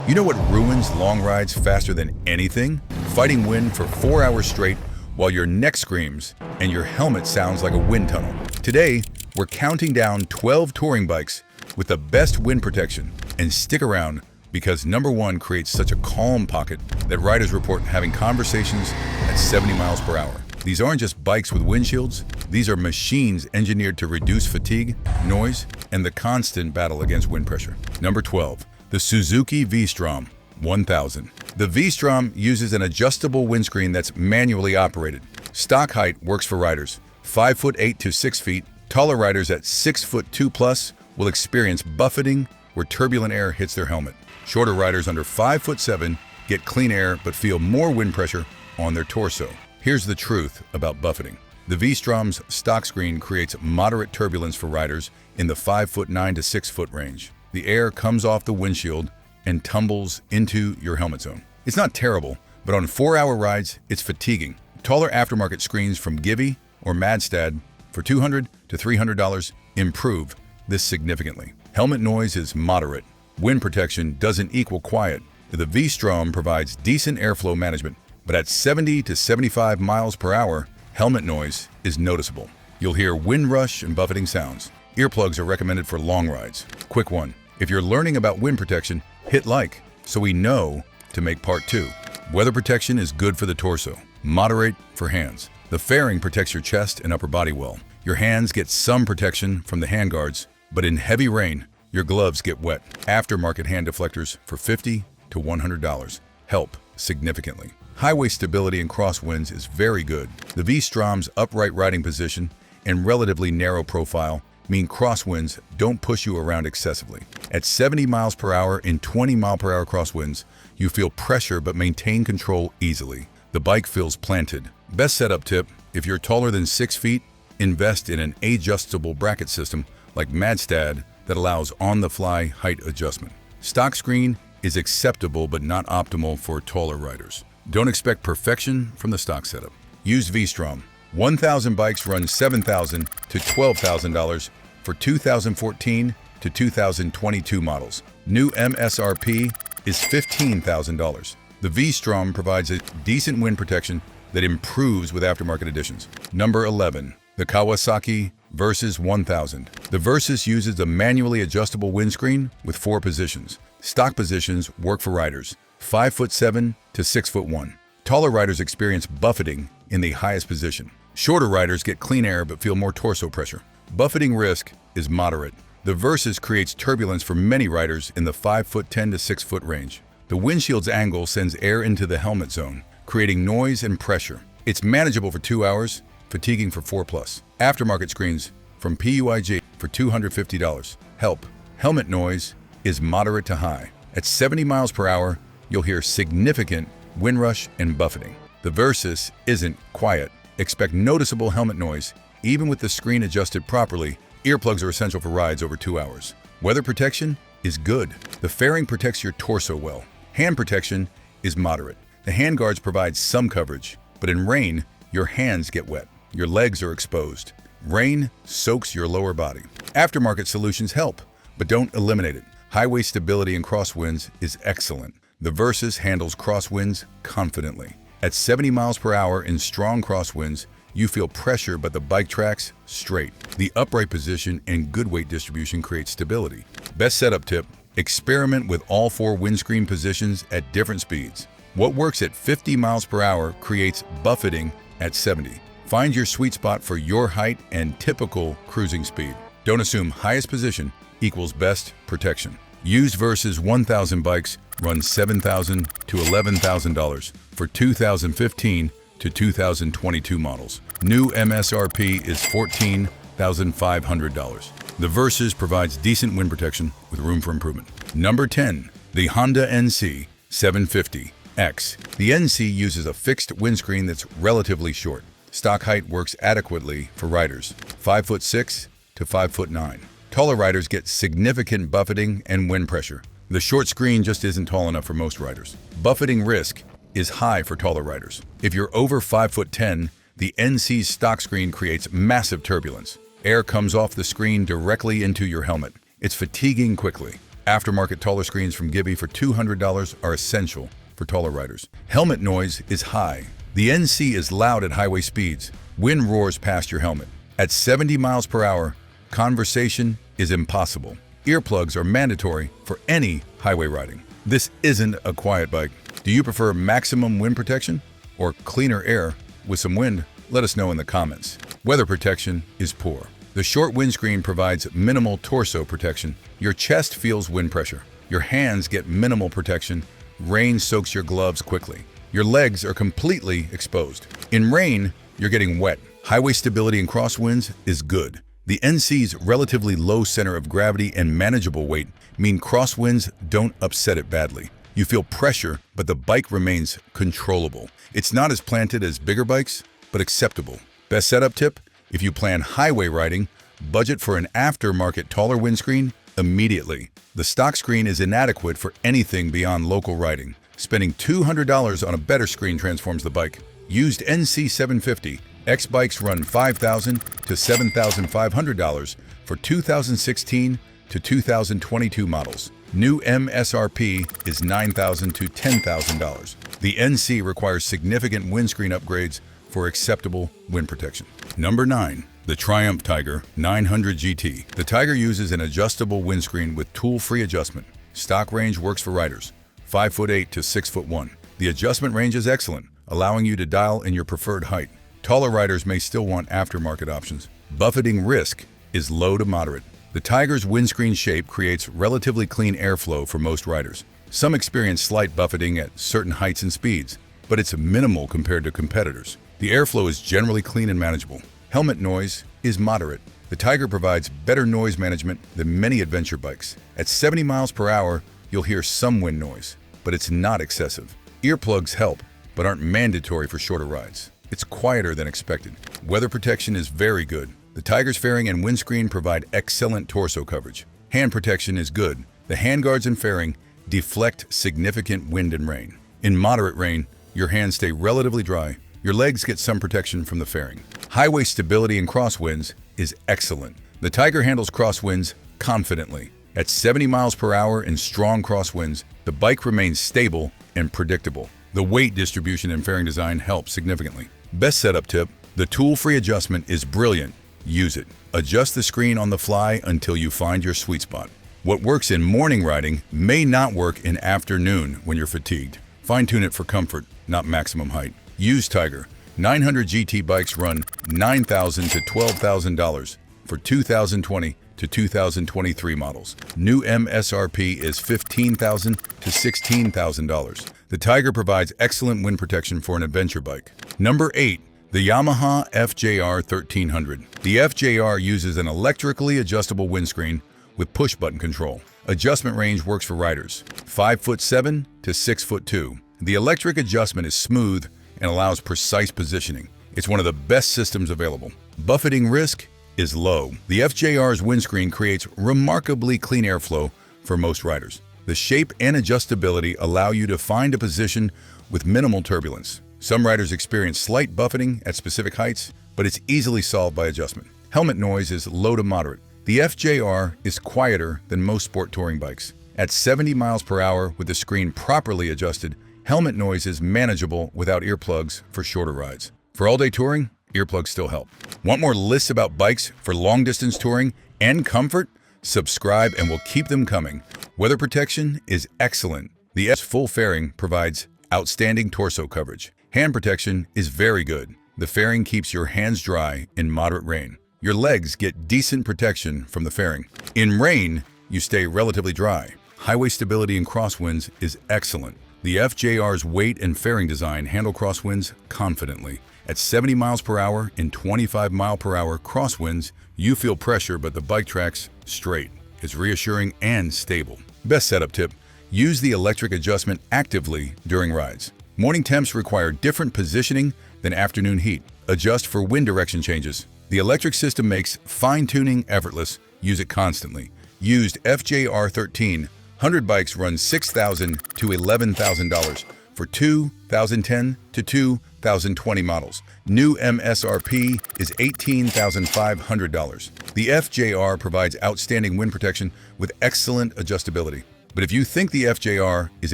You know what ruins long rides faster than anything? Fighting wind for 4 hours straight while your neck screams and your helmet sounds like a wind tunnel. Today, we're counting down 12 touring bikes with the best wind protection. And stick around because number 1 creates such a calm pocket that riders report having conversations at 70 miles per hour. These aren't just bikes with windshields, these are machines engineered to reduce fatigue, noise, and the constant battle against wind pressure. Number 12, the Suzuki Vstrom 1000. The Vstrom uses an adjustable windscreen that's manually operated. Stock height works for riders 5'8" to 6 feet. Taller riders at 6'2+ will experience buffeting where turbulent air hits their helmet. Shorter riders under 5'7" get clean air but feel more wind pressure on their torso. Here's the truth about buffeting. The Vstrom's stock screen creates moderate turbulence for riders in the 5'9" to 6 foot range. The air comes off the windshield and tumbles into your helmet zone. It's not terrible, but on 4-hour rides, it's fatiguing. Taller aftermarket screens from 𝐑𝐈𝐃𝐄𝐑 or Madstad for $200 to $300 improve this significantly. Helmet noise is moderate. Wind protection doesn't equal quiet. The Vstrom provides decent airflow management, but at 70 to 75 miles per hour, helmet noise is noticeable. You'll hear wind rush and buffeting sounds. Earplugs are recommended for long rides. Quick one, if you're learning about wind protection, hit like so we know to make part 2. Weather protection is good for the torso, moderate for hands. The fairing protects your chest and upper body well. Your hands get some protection from the handguards, but in heavy rain, your gloves get wet. Aftermarket hand deflectors for $50 to $100 help significantly. Highway stability in crosswinds is very good. The V-Strom's upright riding position and relatively narrow profile mean crosswinds don't push you around excessively. At 70 miles per hour in 20 mile per hour crosswinds, you feel pressure but maintain control easily. The bike feels planted. Best setup tip, if you're taller than 6 feet, invest in an adjustable bracket system like Madstad that allows on-the-fly height adjustment. Stock screen is acceptable but not optimal for taller riders. Don't expect perfection from the stock setup. Use Vstrom. 1,000 bikes run $7,000 to $12,000 for 2014 to 2022 models. New MSRP is $15,000. The Vstrom provides a decent wind protection that improves with aftermarket additions. Number 11, the Kawasaki Versys 1000. The Versys uses a manually adjustable windscreen with 4 positions. Stock positions work for riders 5'7" to 6'1". Taller riders experience buffeting in the highest position. Shorter riders get clean air but feel more torso pressure. Buffeting risk is moderate. The Versys creates turbulence for many riders in the 5'10" to 6 foot range. The windshield's angle sends air into the helmet zone, creating noise and pressure. It's manageable for 2 hours, fatiguing for 4+. Aftermarket screens from 𝐑𝐈𝐃𝐄𝐑 for $250 help. Helmet noise is moderate to high. At 70 miles per hour, you'll hear significant wind rush and buffeting. The Versys isn't quiet. Expect noticeable helmet noise. Even with the screen adjusted properly, earplugs are essential for rides over 2 hours. Weather protection is good. The fairing protects your torso well. Hand protection is moderate. The handguards provide some coverage, but in rain, your hands get wet. Your legs are exposed. Rain soaks your lower body. Aftermarket solutions help, but don't eliminate it. Highway stability in crosswinds is excellent. The Versys handles crosswinds confidently. At 70 miles per hour in strong crosswinds, you feel pressure but the bike tracks straight. The upright position and good weight distribution create stability. Best setup tip, experiment with all 4 windscreen positions at different speeds. What works at 50 miles per hour creates buffeting at 70. Find your sweet spot for your height and typical cruising speed. Don't assume highest position equals best protection. Used Versys 1000 bikes run $7,000 to $11,000 for 2015 to 2022 models. New MSRP is $14,500. The Versys provides decent wind protection with room for improvement. Number 10, the Honda NC 750X. The NC uses a fixed windscreen that's relatively short. Stock height works adequately for riders 5'6" to 5'9". Taller riders get significant buffeting and wind pressure. The short screen just isn't tall enough for most riders. Buffeting risk is high for taller riders. If you're over 5'10", the NC's stock screen creates massive turbulence. Air comes off the screen directly into your helmet. It's fatiguing quickly. Aftermarket taller screens from 𝐑𝐈𝐃𝐄𝐑 for $200 are essential for taller riders. Helmet noise is high. The NC is loud at highway speeds. Wind roars past your helmet. At 70 miles per hour, conversation is impossible. Earplugs are mandatory for any highway riding. This isn't a quiet bike. Do you prefer maximum wind protection or cleaner air with some wind? Let us know in the comments. Weather protection is poor. The short windscreen provides minimal torso protection. Your chest feels wind pressure. Your hands get minimal protection. Rain soaks your gloves quickly. Your legs are completely exposed. In rain, you're getting wet. Highway stability in crosswinds is good. The NC's relatively low center of gravity and manageable weight mean crosswinds don't upset it badly. You feel pressure, but the bike remains controllable. It's not as planted as bigger bikes, but acceptable. Best setup tip? If you plan highway riding, budget for an aftermarket taller windscreen immediately. The stock screen is inadequate for anything beyond local riding. Spending $200 on a better screen transforms the bike. Used NC750 X bikes run $5,000 to $7,500 for 2016 to 2022 models. New MSRP is $9,000 to $10,000. The NC requires significant windscreen upgrades for acceptable wind protection. Number 9. The Triumph Tiger 900 GT. The Tiger uses an adjustable windscreen with tool-free adjustment. Stock range works for riders 5'8" to 6'1". The adjustment range is excellent, allowing you to dial in your preferred height. Taller riders may still want aftermarket options. Buffeting risk is low to moderate. The Tiger's windscreen shape creates relatively clean airflow for most riders. Some experience slight buffeting at certain heights and speeds, but it's minimal compared to competitors. The airflow is generally clean and manageable. Helmet noise is moderate. The Tiger provides better noise management than many adventure bikes. At 70 miles per hour, you'll hear some wind noise, but it's not excessive. Earplugs help, but aren't mandatory for shorter rides. It's quieter than expected. Weather protection is very good. The Tiger's fairing and windscreen provide excellent torso coverage. Hand protection is good. The handguards and fairing deflect significant wind and rain. In moderate rain, your hands stay relatively dry. Your legs get some protection from the fairing. Highway stability in crosswinds is excellent. The Tiger handles crosswinds confidently. At 70 miles per hour in strong crosswinds, the bike remains stable and predictable. The weight distribution and fairing design help significantly. Best setup tip: the tool-free adjustment is brilliant. Use it. Adjust the screen on the fly until you find your sweet spot. What works in morning riding may not work in afternoon when you're fatigued. Fine-tune it for comfort, not maximum height. Used Tiger 900 GT bikes run $9,000 to $12,000 for 2020 to 2023 models. New MSRP is $15,000 to $16,000. The Tiger provides excellent wind protection for an adventure bike. Number 8. The Yamaha FJR1300. The FJR uses an electrically adjustable windscreen with push-button control. Adjustment range works for riders 5'7" to 6'2". The electric adjustment is smooth and allows precise positioning. It's one of the best systems available. Buffeting risk is low. The FJR's windscreen creates remarkably clean airflow for most riders. The shape and adjustability allow you to find a position with minimal turbulence. Some riders experience slight buffeting at specific heights, but it's easily solved by adjustment. Helmet noise is low to moderate. The FJR is quieter than most sport touring bikes. At 70 miles per hour with the screen properly adjusted, helmet noise is manageable without earplugs for shorter rides. For all-day touring, earplugs still help. Want more lists about bikes for long-distance touring and comfort? Subscribe and we'll keep them coming. Weather protection is excellent. The full fairing provides outstanding torso coverage. Hand protection is very good. The fairing keeps your hands dry in moderate rain. Your legs get decent protection from the fairing. In rain, you stay relatively dry. Highway stability in crosswinds is excellent. The FJR's weight and fairing design handle crosswinds confidently. At 70 miles per hour in 25 mile per hour crosswinds, you feel pressure, but the bike tracks straight. It's reassuring and stable. Best setup tip: use the electric adjustment actively during rides. Morning temps require different positioning than afternoon heat. Adjust for wind direction changes. The electric system makes fine-tuning effortless. Use it constantly. Used FJR1300 bikes run $6,000 to $11,000 for 2010 to 2020 models. New MSRP is $18,500. The FJR provides outstanding wind protection with excellent adjustability. But if you think the FJR is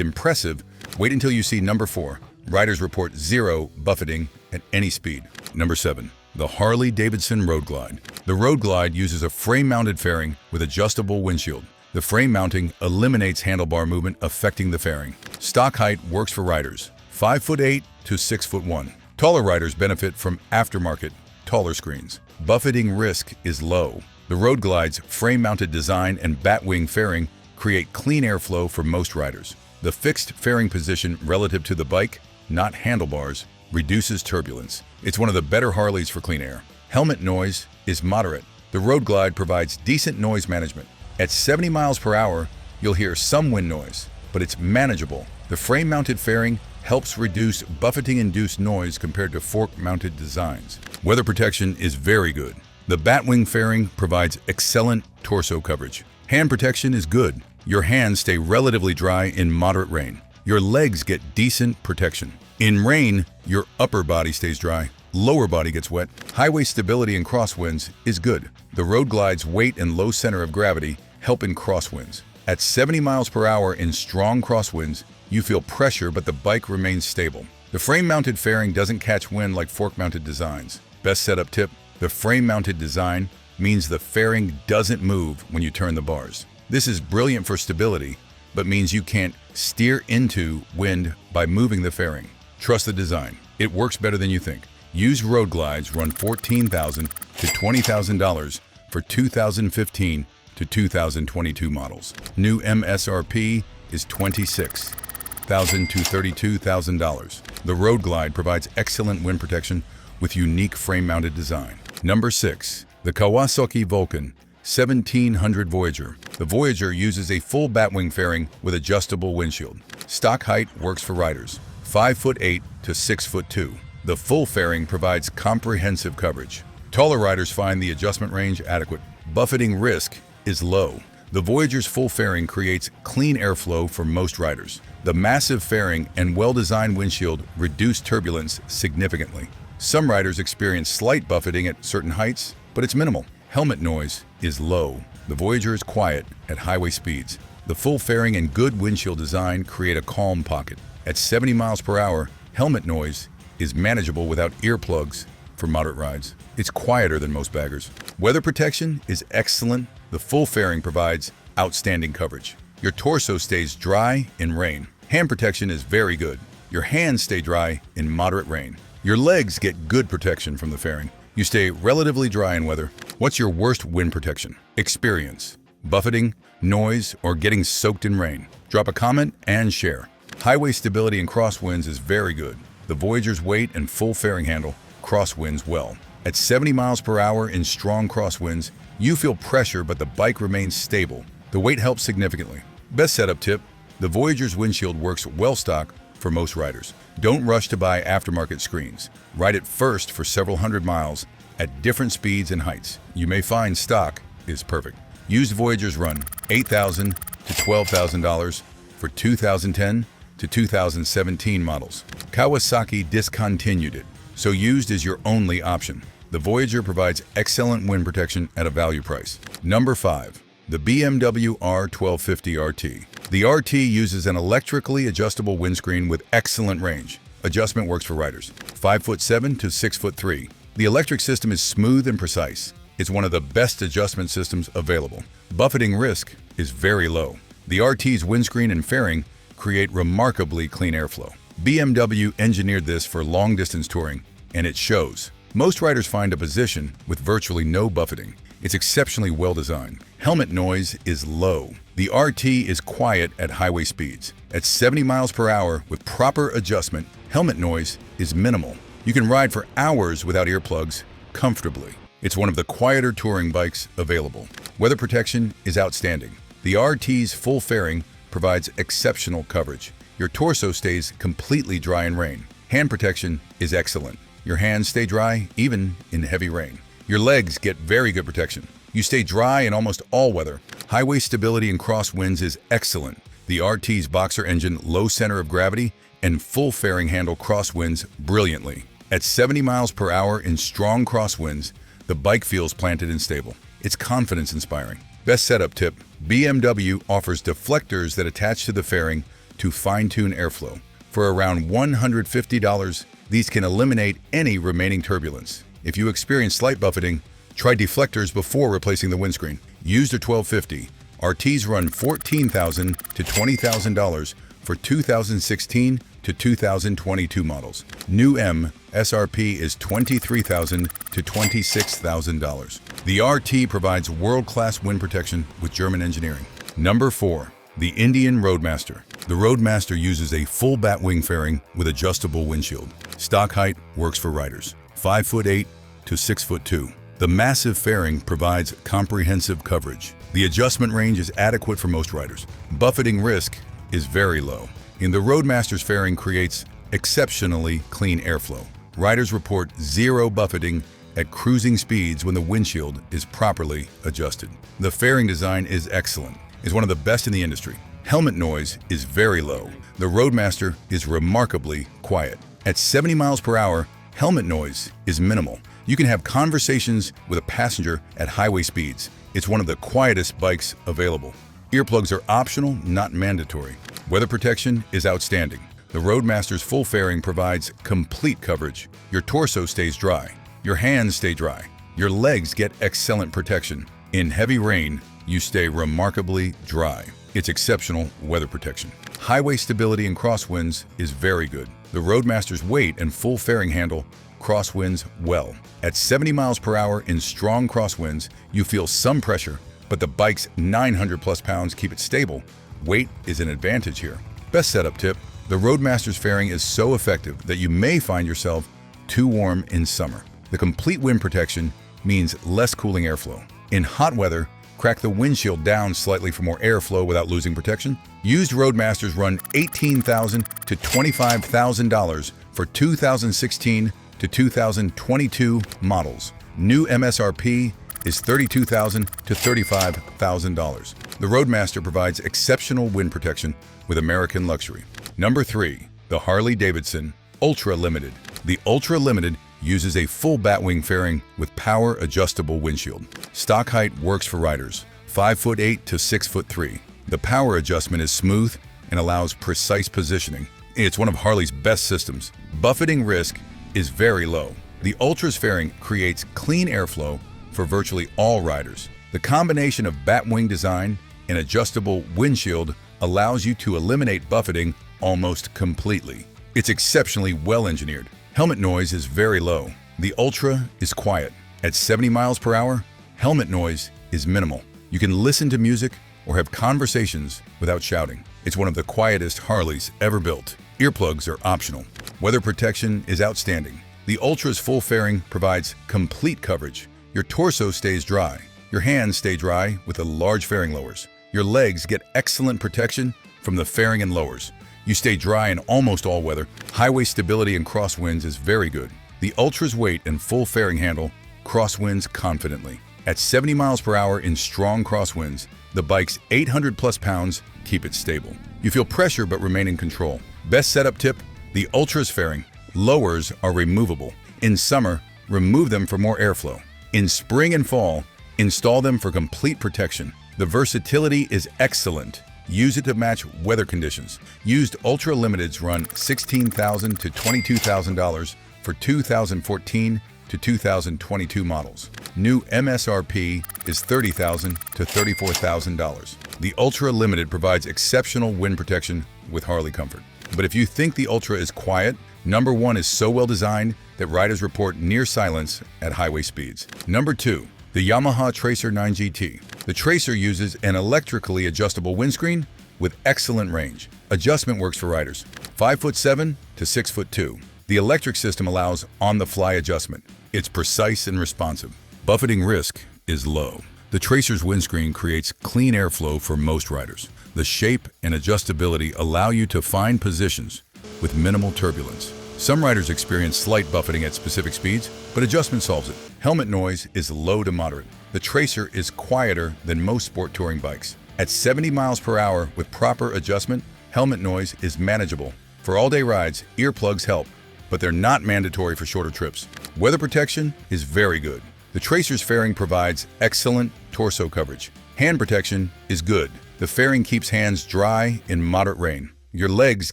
impressive, wait until you see number 4. Riders report 0 buffeting at any speed. Number 7. The Harley-Davidson Road Glide. The Road Glide uses a frame-mounted fairing with adjustable windshield. The frame mounting eliminates handlebar movement affecting the fairing. Stock height works for riders 5'8" to 6'1". Taller riders benefit from aftermarket, taller screens. Buffeting risk is low. The Road Glide's frame-mounted design and batwing fairing create clean airflow for most riders. The fixed fairing position relative to the bike, not handlebars, reduces turbulence. It's one of the better Harleys for clean air. Helmet noise is moderate. The Road Glide provides decent noise management. At 70 miles per hour, you'll hear some wind noise, but it's manageable. The frame-mounted fairing helps reduce buffeting-induced noise compared to fork-mounted designs. Weather protection is very good. The batwing fairing provides excellent torso coverage. Hand protection is good. Your hands stay relatively dry in moderate rain. Your legs get decent protection. In rain, your upper body stays dry, lower body gets wet. Highway stability in crosswinds is good. The Road Glide's weight and low center of gravity help in crosswinds. At 70 miles per hour in strong crosswinds, you feel pressure but the bike remains stable. The frame-mounted fairing doesn't catch wind like fork-mounted designs. Best setup tip: the frame-mounted design means the fairing doesn't move when you turn the bars. This is brilliant for stability, but means you can't steer into wind by moving the fairing. Trust the design. It works better than you think. Used Road Glides run $14,000 to $20,000 for 2015 to 2022 models. New MSRP is $26,000 to $32,000. The Road Glide provides excellent wind protection with unique frame-mounted design. Number 6. The Kawasaki Vulcan 1700 Voyager. The Voyager uses a full batwing fairing with adjustable windshield. Stock height works for riders 5'8" to 6'2". The full fairing provides comprehensive coverage. Taller riders find the adjustment range adequate. Buffeting risk is low. The Voyager's full fairing creates clean airflow for most riders. The massive fairing and well-designed windshield reduce turbulence significantly. Some riders experience slight buffeting at certain heights, but it's minimal. Helmet noise is low. The Voyager is quiet at highway speeds. The full fairing and good windshield design create a calm pocket. At 70 miles per hour, helmet noise is manageable without earplugs for moderate rides. It's quieter than most baggers. Weather protection is excellent. The full fairing provides outstanding coverage. Your torso stays dry in rain. Hand protection is very good. Your hands stay dry in moderate rain. Your legs get good protection from the fairing. You stay relatively dry in weather. What's your worst wind protection experience? Buffeting, noise, or getting soaked in rain? Drop a comment and share. Highway stability in crosswinds is very good. The Voyager's weight and full fairing handle crosswinds well. At 70 miles per hour in strong crosswinds, you feel pressure but the bike remains stable. The weight helps significantly. Best setup tip: the Voyager's windshield works well stock for most riders. Don't rush to buy aftermarket screens. Ride it first for several hundred miles at different speeds and heights. You may find stock is perfect. Used Voyagers run $8,000 to $12,000 for 2010 to 2017 models. Kawasaki discontinued it, so used is your only option. The Voyager provides excellent wind protection at a value price. Number 5. The BMW R1250 RT. The RT uses an electrically adjustable windscreen with excellent range. Adjustment works for riders 5'7" to 6'3". The electric system is smooth and precise. It's one of the best adjustment systems available. Buffeting risk is very low. The RT's windscreen and fairing create remarkably clean airflow. BMW engineered this for long-distance touring, and it shows. Most riders find a position with virtually no buffeting. It's exceptionally well designed. Helmet noise is low. The RT is quiet at highway speeds. At 70 miles per hour with proper adjustment, helmet noise is minimal. You can ride for hours without earplugs comfortably. It's one of the quieter touring bikes available. Weather protection is outstanding. The RT's full fairing provides exceptional coverage. Your torso stays completely dry in rain. Hand protection is excellent. Your hands stay dry even in heavy rain. Your legs get very good protection. You stay dry in almost all weather. Highway stability in crosswinds is excellent. The RT's boxer engine, low center of gravity, and full fairing handle crosswinds brilliantly. At 70 miles per hour in strong crosswinds, the bike feels planted and stable. It's confidence-inspiring. Best setup tip: BMW offers deflectors that attach to the fairing to fine-tune airflow. For around $150, these can eliminate any remaining turbulence. If you experience slight buffeting, try deflectors before replacing the windscreen. Used at $1,250, RTs run $14,000 to $20,000 for 2016 to 2022 models. New M SRP is $23,000 to $26,000. The RT provides world-class wind protection with German engineering. Number 4. The Indian Roadmaster. The Roadmaster uses a full batwing fairing with adjustable windshield. Stock height works for riders 5'8" to 6'2". The massive fairing provides comprehensive coverage. The adjustment range is adequate for most riders. Buffeting risk is very low. The Roadmaster's fairing creates exceptionally clean airflow. Riders report zero buffeting at cruising speeds when the windshield is properly adjusted. The fairing design is excellent. It's one of the best in the industry. Helmet noise is very low. The Roadmaster is remarkably quiet. At 70 miles per hour, helmet noise is minimal. You can have conversations with a passenger at highway speeds. It's one of the quietest bikes available. Earplugs are optional, not mandatory. Weather protection is outstanding. The Roadmaster's full fairing provides complete coverage. Your torso stays dry. Your hands stay dry. Your legs get excellent protection. In heavy rain, you stay remarkably dry. It's exceptional weather protection. Highway stability in crosswinds is very good. The Roadmaster's weight and full fairing handle crosswinds well. At 70 miles per hour in strong crosswinds, you feel some pressure, but the bike's 900+ pounds keep it stable. Weight is an advantage here. Best setup tip: the Roadmaster's fairing is so effective that you may find yourself too warm in summer. The complete wind protection means less cooling airflow. In hot weather, crack the windshield down slightly for more airflow without losing protection. Used Roadmasters run $18,000 to $25,000 for 2016 to 2022 models. New MSRP is $32,000 to $35,000. The Roadmaster provides exceptional wind protection with American luxury. Number 3. The Harley-Davidson Ultra Limited. The Ultra Limited uses a full batwing fairing with power adjustable windshield. Stock height works for riders 5'8" to 6'3". The power adjustment is smooth and allows precise positioning. It's one of Harley's best systems. Buffeting risk is very low. The Ultra's fairing creates clean airflow for virtually all riders. The combination of batwing design and adjustable windshield allows you to eliminate buffeting almost completely. It's exceptionally well engineered. Helmet noise is very low. The Ultra is quiet. At 70 miles per hour, helmet noise is minimal. You can listen to music or have conversations without shouting. It's one of the quietest Harleys ever built. Earplugs are optional. Weather protection is outstanding. The Ultra's full fairing provides complete coverage. Your torso stays dry. Your hands stay dry with the large fairing lowers. Your legs get excellent protection from the fairing and lowers. You stay dry in almost all weather. Highway stability in crosswinds is very good. The Ultra's weight and full fairing handle crosswinds confidently. At 70 miles per hour in strong crosswinds, the bike's 800+ pounds keep it stable. You feel pressure but remain in control. Best setup tip: the Ultra's fairing lowers are removable. In summer, remove them for more airflow. In spring and fall, install them for complete protection. The versatility is excellent. Use it to match weather conditions. Used Ultra Limiteds run $16,000 to $22,000 for 2014 to 2022 models. New MSRP is $30,000 to $34,000. The Ultra Limited provides exceptional wind protection with Harley comfort. But if you think the Ultra is quiet, number 1 is so well designed that riders report near silence at highway speeds. Number 2. The Yamaha Tracer 9GT. The Tracer uses an electrically adjustable windscreen with excellent range. Adjustment works for riders 5'7" to 6'2". The electric system allows on-the-fly adjustment. It's precise and responsive. Buffeting risk is low. The Tracer's windscreen creates clean airflow for most riders. The shape and adjustability allow you to find positions with minimal turbulence. Some riders experience slight buffeting at specific speeds, but adjustment solves it. Helmet noise is low to moderate. The Tracer is quieter than most sport touring bikes. At 70 miles per hour with proper adjustment, helmet noise is manageable. For all-day rides, earplugs help, but they're not mandatory for shorter trips. Weather protection is very good. The Tracer's fairing provides excellent torso coverage. Hand protection is good. The fairing keeps hands dry in moderate rain. Your legs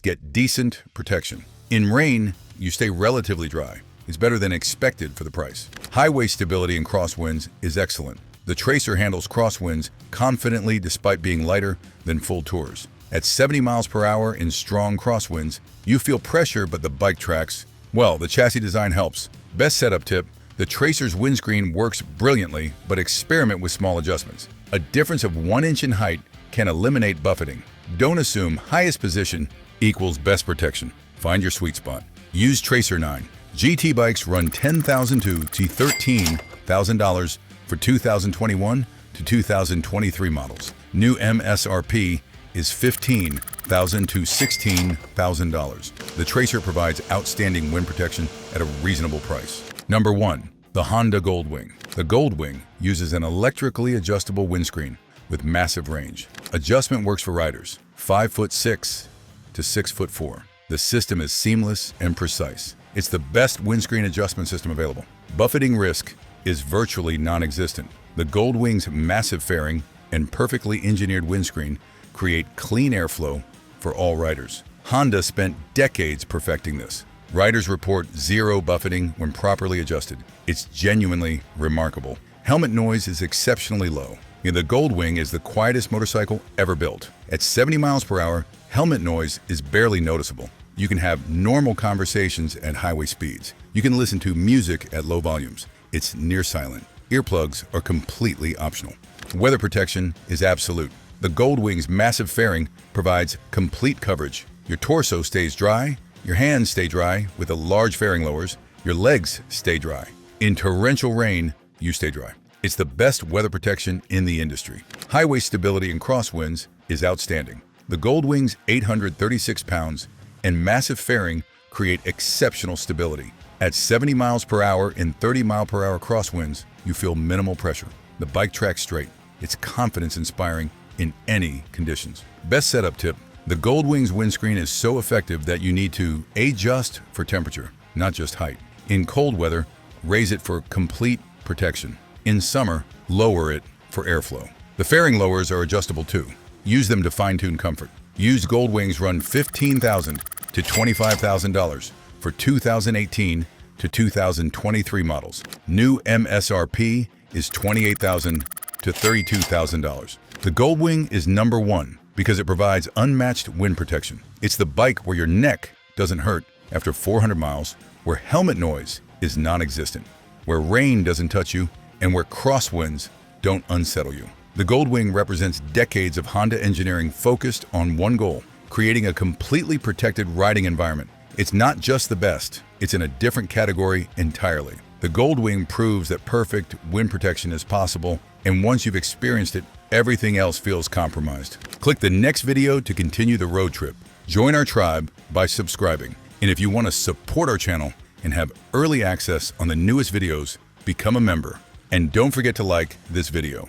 get decent protection. In rain, you stay relatively dry. It's better than expected for the price. Highway stability in crosswinds is excellent. The Tracer handles crosswinds confidently despite being lighter than full tours. At 70 miles per hour in strong crosswinds, you feel pressure, but the bike tracks. Well, the chassis design helps. Best setup tip: the Tracer's windscreen works brilliantly, but experiment with small adjustments. A difference of 1 inch in height can eliminate buffeting. Don't assume highest position equals best protection. Find your sweet spot. Use Tracer 9. GT bikes run $10,000 to $13,000 for 2021 to 2023 models. New MSRP is $15,000 to $16,000. The Tracer provides outstanding wind protection at a reasonable price. Number 1. The Honda Goldwing. The Goldwing uses an electrically adjustable windscreen with massive range. Adjustment works for riders 5'6" to 6'4". The system is seamless and precise. It's the best windscreen adjustment system available. Buffeting risk is virtually non-existent. The Goldwing's massive fairing and perfectly engineered windscreen create clean airflow for all riders. Honda spent decades perfecting this. Riders report zero buffeting when properly adjusted. It's genuinely remarkable. Helmet noise is exceptionally low. The Goldwing is the quietest motorcycle ever built. At 70 miles per hour, helmet noise is barely noticeable. You can have normal conversations at highway speeds. You can listen to music at low volumes. It's near silent. Earplugs are completely optional. Weather protection is absolute. The Goldwing's massive fairing provides complete coverage. Your torso stays dry, your hands stay dry with the large fairing lowers, your legs stay dry. In torrential rain, you stay dry. It's the best weather protection in the industry. Highway stability in crosswinds is outstanding. The Goldwing's 836 pounds and massive fairing create exceptional stability. At 70 miles per hour in 30 mile per hour crosswinds, you feel minimal pressure. The bike tracks straight. It's confidence inspiring in any conditions. Best setup tip: the Goldwing's windscreen is so effective that you need to adjust for temperature, not just height. In cold weather, raise it for complete protection. In summer, lower it for airflow. The fairing lowers are adjustable too. Use them to fine-tune comfort. Used Goldwings run $15,000 to $25,000 for 2018 to 2023 models. New MSRP is $28,000 to $32,000. The Goldwing is number 1 because it provides unmatched wind protection. It's the bike where your neck doesn't hurt after 400 miles, where helmet noise is non-existent, where rain doesn't touch you, and where crosswinds don't unsettle you. The Goldwing represents decades of Honda engineering focused on one goal: creating a completely protected riding environment. It's not just the best, it's in a different category entirely. The Goldwing proves that perfect wind protection is possible, and once you've experienced it, everything else feels compromised. Click the next video to continue the road trip. Join our tribe by subscribing. And if you want to support our channel and have early access on the newest videos, become a member. And don't forget to like this video.